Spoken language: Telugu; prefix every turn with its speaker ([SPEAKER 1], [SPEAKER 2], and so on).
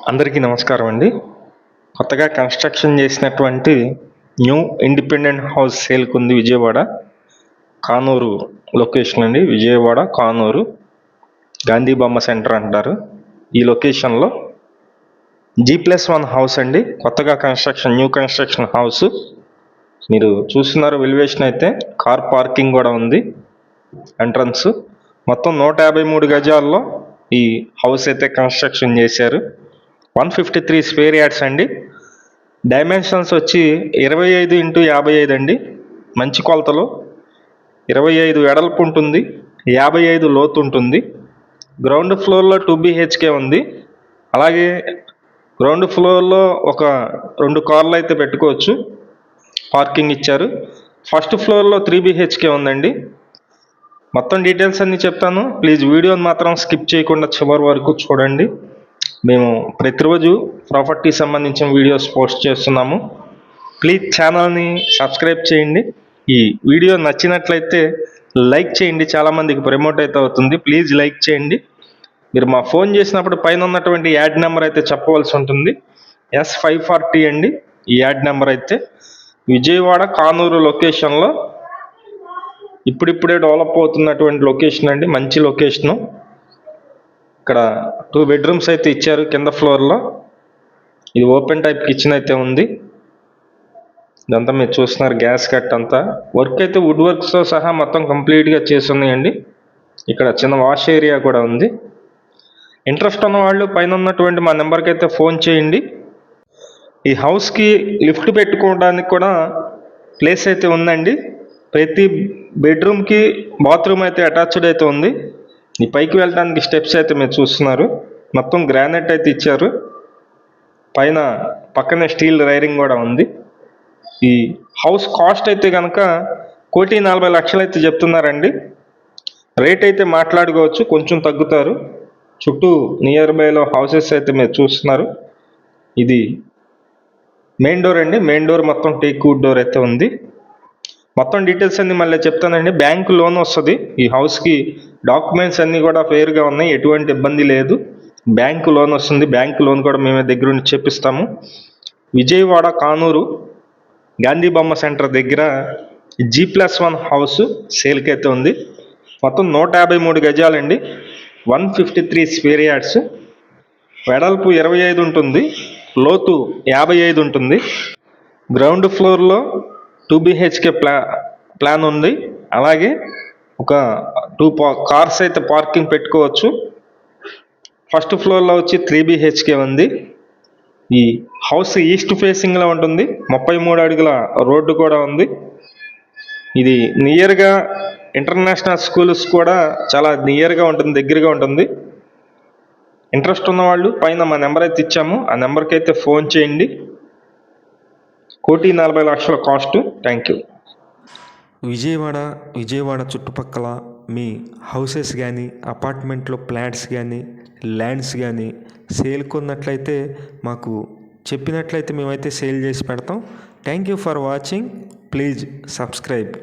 [SPEAKER 1] అందరికీ నమస్కారం అండి. కొత్తగా కన్స్ట్రక్షన్ చేసినటువంటి న్యూ ఇండిపెండెంట్ హౌస్ సేల్కి ఉంది విజయవాడ కానూరు లొకేషన్ అండి. విజయవాడ కానూరు గాంధీ బొమ్మ సెంటర్ అంటారు. ఈ లొకేషన్లో G+1 హౌస్ అండి. కొత్తగా న్యూ కన్స్ట్రక్షన్ హౌస్. మీరు చూస్తున్నారు ఎలివేషన్ అయితే. కార్ పార్కింగ్ కూడా ఉంది. ఎంట్రన్స్ మొత్తం 153 గజాల్లో ఈ హౌస్ అయితే కన్స్ట్రక్షన్ చేశారు. 153 స్క్వేర్ యార్డ్స్ అండి. డైమెన్షన్స్ వచ్చి 25x55 అండి. మంచి కొలతలు. 25 వెడల్పు ఉంటుంది, 55 లోతు ఉంటుంది. గ్రౌండ్ ఫ్లోర్లో 2 BHK ఉంది. అలాగే గ్రౌండ్ ఫ్లోర్లో ఒక 2 కార్లు అయితే పెట్టుకోవచ్చు. పార్కింగ్ ఇచ్చారు. ఫస్ట్ ఫ్లోర్లో 3 BHK ఉందండి. మొత్తం డీటెయిల్స్ అన్నీ చెప్తాను. ప్లీజ్ వీడియోని మాత్రం స్కిప్ చేయకుండా చివరి వరకు చూడండి. మేము ప్రతిరోజు ప్రాపర్టీ సంబంధించిన వీడియోస్ పోస్ట్ చేస్తున్నాము. ప్లీజ్ ఛానల్ని సబ్స్క్రైబ్ చేయండి. ఈ వీడియో నచ్చినట్లయితే లైక్ చేయండి. చాలామందికి ప్రమోట్ అయితే అవుతుంది. ప్లీజ్ లైక్ చేయండి. మీరు మా ఫోన్ చేసినప్పుడు పైన ఉన్నటువంటి యాడ్ నెంబర్ అయితే చెప్పవలసి ఉంటుంది. S540 అండి ఈ యాడ్ నెంబర్ అయితే. విజయవాడ కానూరు లొకేషన్లో ఇప్పుడిప్పుడే డెవలప్ అవుతున్నటువంటి లొకేషన్ అండి. మంచి లొకేషను. ఇక్కడ 2 బెడ్రూమ్స్ అయితే ఇచ్చారు కింద ఫ్లోర్లో. ఇది ఓపెన్ టైప్ కిచెన్ అయితే ఉంది. ఇదంతా మీరు చూస్తున్నారు గ్యాస్ కట్ అంతా. వర్క్ అయితే వుడ్ వర్క్స్తో సహా మొత్తం కంప్లీట్గా చేసి ఉన్నాయండి. ఇక్కడ చిన్న వాష్ ఏరియా కూడా ఉంది. ఇంట్రెస్ట్ ఉన్న వాళ్ళు పైన ఉన్నటువంటి మా నెంబర్కి అయితే ఫోన్ చేయండి. ఈ హౌస్కి లిఫ్ట్ పెట్టుకోవడానికి కూడా ప్లేస్ అయితే ఉందండి. ప్రతి బెడ్రూమ్కి బాత్రూమ్ అయితే అటాచ్డ్ అయితే ఉంది. ఈ పైకి వెళ్ళడానికి స్టెప్స్ అయితే మీరు చూస్తున్నారు. మొత్తం గ్రానైట్ అయితే ఇచ్చారు. పైన పక్కనే స్టీల్ రైరింగ్ కూడా ఉంది. ఈ హౌస్ కాస్ట్ అయితే కనుక 1,40,00,000 అయితే చెప్తున్నారండి. రేట్ అయితే మాట్లాడుకోవచ్చు, కొంచెం తగ్గుతారు. చుట్టూ నియర్ బైలో హౌసెస్ అయితే మీరు చూస్తున్నారు. ఇది మెయిన్ డోర్ అండి. మెయిన్ డోర్ మొత్తం టేక్ వుడ్ డోర్ అయితే ఉంది. మొత్తం డీటెయిల్స్ అన్ని మళ్ళీ చెప్తానండి. బ్యాంక్ లోన్ వస్తుంది. ఈ హౌస్కి డాక్యుమెంట్స్ అన్నీ కూడా ఫెయిర్గా ఉన్నాయి. ఎటువంటి ఇబ్బంది లేదు. బ్యాంకు లోన్ వస్తుంది. బ్యాంక్ లోన్ కూడా మేమే దగ్గరుండి చెప్పిస్తాము. విజయవాడ కానూరు గాంధీ బొమ్మ సెంటర్ దగ్గర G+1 హౌస్ సేల్కి అయితే ఉంది. మొత్తం 153 గజాలండి. 153 స్క్వేర్ యార్డ్స్. వెడల్పు 25 ఉంటుంది, లోతు 55 ఉంటుంది. గ్రౌండ్ ఫ్లోర్లో 2 BHK ప్లాన్ ఉంది. అలాగే ఒక 2 కార్స్ అయితే పార్కింగ్ పెట్టుకోవచ్చు. ఫస్ట్ ఫ్లోర్లో వచ్చి 3 BHK ఉంది. ఈ హౌస్ ఈస్ట్ ఫేసింగ్లో ఉంటుంది. 33 అడుగుల రోడ్డు కూడా ఉంది. ఇది నియర్గా ఇంటర్నేషనల్ స్కూల్స్ కూడా చాలా నియర్గా ఉంటుంది, దగ్గరగా ఉంటుంది. ఇంట్రెస్ట్ ఉన్నవాళ్ళు పైన మా నెంబర్ అయితే ఇచ్చాము. ఆ నెంబర్కి అయితే ఫోన్ చేయండి. 1,40,00,000 కాస్ట్. Thank you.
[SPEAKER 2] విజయవాడ చుట్టుపక్కల మీ హౌసెస్ కానీ, అపార్ట్మెంట్లో ఫ్లాట్స్ కానీ, ల్యాండ్స్ కానీ సేల్కి ఉన్నట్లయితే మాకు చెప్పినట్లయితే మేమైతే సేల్ చేసి పెడతాం. Thank you for watching. Please subscribe.